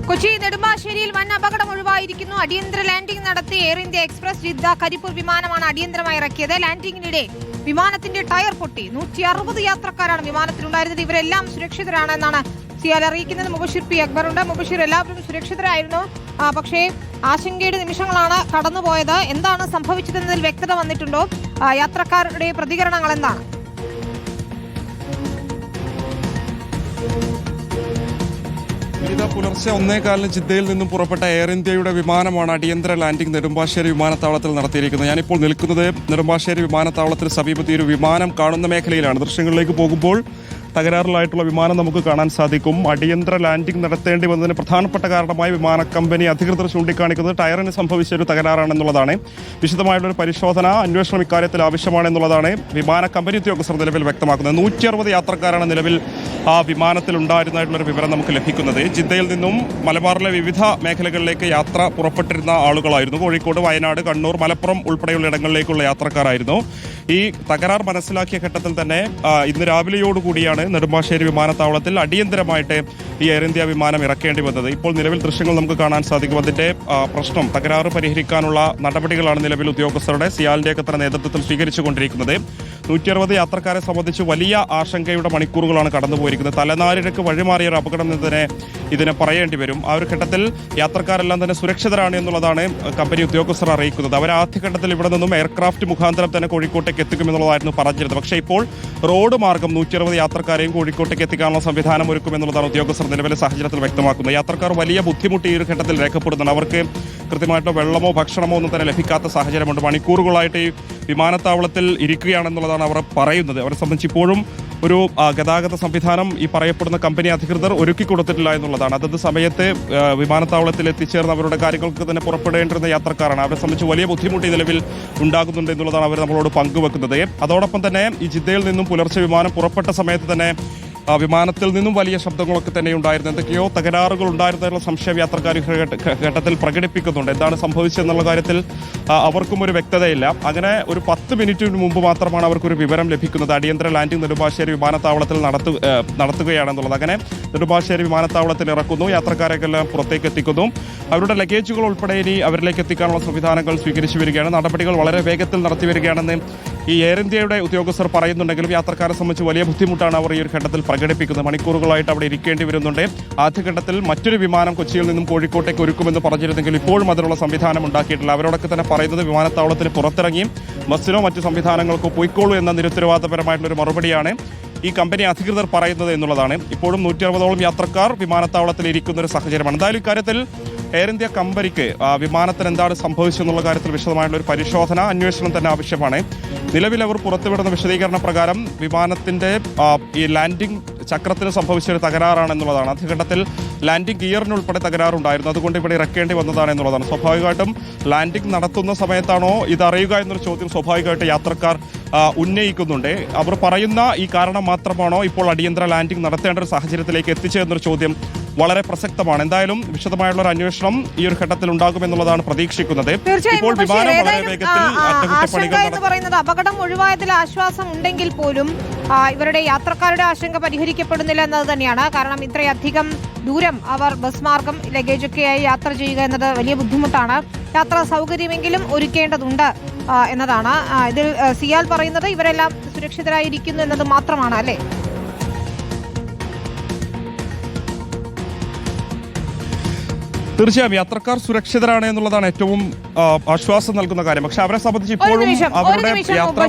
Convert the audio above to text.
കൊച്ചി നെടുമ്പാശ്ശേരിയിൽ വൻ അപകടം ഒഴിവായിരിക്കുന്നു. അടിയന്തര ലാൻഡിംഗ് നടത്തി air India express Jeddah Karipur വിമാനമാണ് അടിയന്തരമായി ഇറക്കിയത്. ലാൻഡിംഗിനിടെ വിമാനത്തിന്റെ ടയർ പൊട്ടി. 160 യാത്രക്കാരാണ് വിമാനത്തിലുണ്ടായിരുന്നത്. ഇവരെല്ലാം സുരക്ഷിതരാണെന്നാണ് സിയാൽ അറിയിക്കുന്നത്. മുബഷിർ പി അക്ബറുണ്ട്. മുബഷിർ, എല്ലാവരും സുരക്ഷിതരായിരുന്നു, പക്ഷേ ആശങ്കയുടെ നിമിഷങ്ങളാണ് കടന്നുപോയത്. എന്താണ് സംഭവിച്ചതെന്നതിൽ വ്യക്തത വന്നിട്ടുണ്ടോ? യാത്രക്കാരുടെ പ്രതികരണങ്ങൾ എന്താണ്? പുലർച്ചെ 1:15 ജിദ്ദയിൽ നിന്നും പുറപ്പെട്ട എയർ ഇന്ത്യയുടെ വിമാനമാണ് അടിയന്തര ലാൻഡിംഗ് നെടുമ്പാശ്ശേരി വിമാനത്താവളത്തിൽ നടത്തിയിരിക്കുന്നത്. ഞാനിപ്പോൾ നിൽക്കുന്നത് നെടുമ്പാശ്ശേരി വിമാനത്താവളത്തിന് സമീപത്തെ ഒരു വിമാനം കാണുന്ന മേഖലയിലാണ്. ദൃശ്യങ്ങളിലേക്ക് പോകുമ്പോൾ തകരാറിലായിട്ടുള്ള വിമാനം നമുക്ക് കാണാൻ സാധിക്കും. അടിയന്തര ലാൻഡിംഗ് നടത്തേണ്ടി വന്നതിന് പ്രധാനപ്പെട്ട കാരണമായി വിമാന കമ്പനി അധികൃതർ ചൂണ്ടിക്കാണിക്കുന്നത് ടയറിന് സംഭവിച്ച ഒരു തകരാറാണെന്നുള്ളതാണ്. വിശദമായിട്ടുള്ള പരിശോധന, അന്വേഷണം ഇക്കാര്യത്തിൽ ആവശ്യമാണെന്നുള്ളതാണ് വിമാന കമ്പനി ഉദ്യോഗസ്ഥർ നിലവിൽ വ്യക്തമാക്കുന്നത്. 160 യാത്രക്കാരാണ് നിലവിൽ ആ വിമാനത്തിൽ ഉണ്ടായിരുന്നതായിട്ടുള്ളൊരു വിവരം നമുക്ക് ലഭിക്കുന്നത്. ജിദ്ദയിൽ നിന്നും മലബാറിലെ വിവിധ മേഖലകളിലേക്ക് യാത്ര പുറപ്പെട്ടിരുന്ന ആളുകളായിരുന്നു. കോഴിക്കോട്, വയനാട്, കണ്ണൂർ, മലപ്പുറം ഉൾപ്പെടെയുള്ള ഇടങ്ങളിലേക്കുള്ള യാത്രക്കാരായിരുന്നു. ഈ തകരാർ മനസ്സിലാക്കിയ ഘട്ടത്തിൽ തന്നെ ഇന്ന് രാവിലെയോടുകൂടിയാണ് നെടുമ്പാശ്ശേരി വിമാനത്താവളത്തിൽ അടിയന്തരമായിട്ട് ഈ എയർ ഇന്ത്യ വിമാനം ഇറക്കേണ്ടി വന്നത്. ഇപ്പോൾ നിലവിൽ ദൃശ്യങ്ങൾ നമുക്ക് കാണാൻ സാധിക്കും. അതിന്റെ പ്രശ്നം, തകരാറ് പരിഹരിക്കാനുള്ള നടപടികളാണ് നിലവിൽ ഉദ്യോഗസ്ഥരുടെ സിയാലിന്റെയൊക്കെ തന്നെ നേതൃത്വത്തിൽ സ്വീകരിച്ചുകൊണ്ടിരിക്കുന്നത്. 160 യാത്രക്കാരെ സംബന്ധിച്ച് വലിയ ആശങ്കയുടെ മണിക്കൂറുകളാണ് കടന്നുപോയിരിക്കുന്നത്. തലനാരിഴക്ക് വഴിമാറിയ ഒരു അപകടം എന്ന് ഇതിനെ പറയേണ്ടി വരും. ആ ഒരു ഘട്ടത്തിൽ യാത്രക്കാരെല്ലാം തന്നെ സുരക്ഷിതരാണ് എന്നുള്ളതാണ് കമ്പനി ഉദ്യോഗസ്ഥർ അറിയിക്കുന്നത്. അവർ ആദ്യഘട്ടത്തിൽ ഇവിടെ നിന്നും എയർക്രാഫ്റ്റ് മുഖാന്തരം തന്നെ കോഴിക്കോട്ടേക്ക് എത്തിക്കുമെന്നുള്ളതായിരുന്നു പറഞ്ഞിരുന്നത്. പക്ഷേ ഇപ്പോൾ റോഡ് മാർഗം 160 യാത്രക്കാരെയും കോഴിക്കോട്ടേക്ക് എത്തിക്കാനുള്ള സംവിധാനം ഒരുക്കുമെന്നുള്ളതാണ് ഉദ്യോഗസ്ഥർ നിലവിലെ സാഹചര്യത്തിൽ വ്യക്തമാക്കുന്നത്. യാത്രക്കാർ വലിയ ബുദ്ധിമുട്ട് ഈ ഒരു ഘട്ടത്തിൽ രേഖപ്പെടുന്നുണ്ട്. അവർക്ക് കൃത്യമായിട്ട് വെള്ളമോ ഭക്ഷണമോ ഒന്നും തന്നെ ലഭിക്കാത്ത സാഹചര്യമുണ്ട്. മണിക്കൂറുകളായിട്ട് ഈ വിമാനത്താവളത്തിൽ ഇരിക്കുകയാണെന്നുള്ളതാണ് അവർ പറയുന്നത്. അവരെ സംബന്ധിച്ച് ഇപ്പോഴും ഒരു ഗതാഗത സംവിധാനം ഈ പറയപ്പെടുന്ന കമ്പനി അധികൃതർ ഒരുക്കി കൊടുത്തിട്ടില്ല എന്നുള്ളതാണ്. അതത് സമയത്ത് വിമാനത്താവളത്തിൽ എത്തിച്ചേർന്ന് അവരുടെ കാര്യങ്ങൾക്ക് തന്നെ പുറപ്പെടേണ്ടിരുന്ന യാത്രക്കാരാണ്. അവരെ സംബന്ധിച്ച് വലിയ ബുദ്ധിമുട്ട് ഈ നിലവിൽ ഉണ്ടാകുന്നുണ്ട് എന്നുള്ളതാണ് അവർ നമ്മളോട് പങ്കുവെക്കുന്നത്. അതോടൊപ്പം തന്നെ ഈ ജിദ്ദയിൽ നിന്നും പുലർച്ചെ വിമാനം പുറപ്പെട്ട സമയത്ത് തന്നെ വിമാനത്തിൽ നിന്നും വലിയ ശബ്ദങ്ങളൊക്കെ തന്നെ ഉണ്ടായിരുന്നു. എന്തൊക്കെയോ തകരാറുകൾ ഉണ്ടായിരുന്നുള്ള സംശയം യാത്രക്കാർ ഘട്ടത്തിൽ പ്രകടിപ്പിക്കുന്നുണ്ട്. എന്താണ് സംഭവിച്ചതെന്നുള്ള കാര്യത്തിൽ അവർക്കും ഒരു വ്യക്തതയില്ല. അങ്ങനെ ഒരു 10 മിനിറ്റിന് മുമ്പ് മാത്രമാണ് അവർക്കൊരു വിവരം ലഭിക്കുന്നത്. അടിയന്തര ലാൻഡിംഗ് നെടുമ്പാശ്ശേരി വിമാനത്താവളത്തിൽ നടത്തുകയാണെന്നുള്ളത്. അങ്ങനെ നെടുമ്പാശ്ശേരി വിമാനത്താവളത്തിൽ ഇറക്കുന്നു, യാത്രക്കാരെല്ലാം പുറത്തേക്ക് എത്തിക്കുന്നു. അവരുടെ ലഗേജുകൾ ഉൾപ്പെടെ ഇനി അവരിലേക്ക് എത്തിക്കാനുള്ള സംവിധാനങ്ങൾ സ്വീകരിച്ചു വരികയാണ്. നടപടികൾ വളരെ വേഗത്തിൽ നടത്തി വരികയാണെന്ന് ഈ എയർ ഇന്ത്യയുടെ ഉദ്യോഗസ്ഥർ പറയുന്നുണ്ടെങ്കിലും യാത്രക്കാരെ സംബന്ധിച്ച് വലിയ ബുദ്ധിമുട്ടാണ് അവർ ഈ ഒരു ഘട്ടത്തിൽ പ്രകടിപ്പിക്കുന്നത്. മണിക്കൂറുകളായിട്ട് അവിടെ ഇരിക്കേണ്ടി വരുന്നുണ്ട്. ആദ്യഘട്ടത്തിൽ മറ്റൊരു വിമാനം കൊച്ചിയിൽ നിന്നും കോഴിക്കോട്ടേക്ക് ഒരുക്കുമെന്ന് പറഞ്ഞിരുന്നെങ്കിൽ ഇപ്പോഴും അതിനുള്ള സംവിധാനം ഉണ്ടാക്കിയിട്ടില്ല. അവരോടൊക്കെ തന്നെ പറയുന്നത് വിമാനത്താവളത്തിന് പുറത്തിറങ്ങി ബസ്സിനോ മറ്റു സംവിധാനങ്ങൾക്കോ പോയിക്കോളൂ എന്ന നിരുത്തരവാദപരമായിട്ടുള്ളൊരു മറുപടിയാണ് ഈ കമ്പനി അധികൃതർ പറയുന്നത് എന്നുള്ളതാണ്. ഇപ്പോഴും 160ഓളം യാത്രക്കാർ വിമാനത്താവളത്തിൽ ഇരിക്കുന്ന ഒരു സാഹചര്യമാണ്. എന്തായാലും ഇക്കാര്യത്തിൽ എയർ ഇന്ത്യ കമ്പനിക്ക് വിമാനത്തിന് എന്താണ് സംഭവിച്ചെന്നുള്ള കാര്യത്തിൽ വിശദമായുള്ള ഒരു പരിശോധന, അന്വേഷണം തന്നെ ആവശ്യമാണ്. നിലവിൽ അവർ പുറത്തുവിടുന്ന വിശദീകരണ പ്രകാരം വിമാനത്തിന്റെ ഈ ലാൻഡിംഗ് ചക്രത്തിന് സംഭവിച്ചൊരു തകരാറാണെന്നുള്ളതാണ്. ആദ്യഘട്ടത്തിൽ ലാൻഡിംഗ് ഗിയറിനുൾപ്പെടെ തകരാറുണ്ടായിരുന്നു. അതുകൊണ്ട് ഇവിടെ ഇറക്കേണ്ടി വന്നതാണ് എന്നുള്ളതാണ്. സ്വാഭാവികമായിട്ടും ലാൻഡിംഗ് നടത്തുന്ന സമയത്താണോ ഇതറിയുക എന്നൊരു ചോദ്യം സ്വാഭാവികമായിട്ട് യാത്രക്കാർ ഉന്നയിക്കുന്നുണ്ട്. അവർ പറയുന്ന ഈ കാരണം മാത്രമാണോ ഇപ്പോൾ അടിയന്തര ലാൻഡിംഗ് നടത്തേണ്ട ഒരു സാഹചര്യത്തിലേക്ക് എത്തിച്ചതെന്നൊരു ചോദ്യം വളരെ പ്രസക്തമാണ്. എന്തായാലും വിശദമായുള്ള ഒരു അന്വേഷണം ഈ ഒരു ഘട്ടത്തിൽ ഉണ്ടാകുമെന്നുള്ളതാണ് പ്രതീക്ഷിക്കുന്നത്. ഇപ്പോൾ വിമാനം വളരെ വേഗത്തിൽ അറ്റകുറ്റപ്പണികൾ അപകടം ഒഴിവായതിൽ ആശ്വാസം ഉണ്ടെങ്കിൽ പോലും ഇവരുടെ യാത്രക്കാരുടെ ആശങ്ക പരിഹരിക്കപ്പെടുന്നില്ല എന്നത് തന്നെയാണ്. കാരണം ഇത്രയധികം ദൂരം അവർ ബസ് മാർഗം ലഗേജൊക്കെയായി യാത്ര ചെയ്യുക എന്നത് വലിയ ബുദ്ധിമുട്ടാണ്. യാത്രാ സൗകര്യമെങ്കിലും ഒരുക്കേണ്ടതുണ്ട് എന്നതാണ്. ഇതിൽ സിയാൽ പറയുന്നത് ഇവരെല്ലാം സുരക്ഷിതരായിരിക്കുന്നു എന്നത് മാത്രമാണ്, അല്ലേ? തീർച്ചയായും യാത്രക്കാർ സുരക്ഷിതരാണ് എന്നുള്ളതാണ് ഏറ്റവും ആശ്വാസം നൽകുന്ന കാര്യം. പക്ഷെ അവരെ സംബന്ധിച്ച് ഇപ്പോഴും അവരുടെ യാത്ര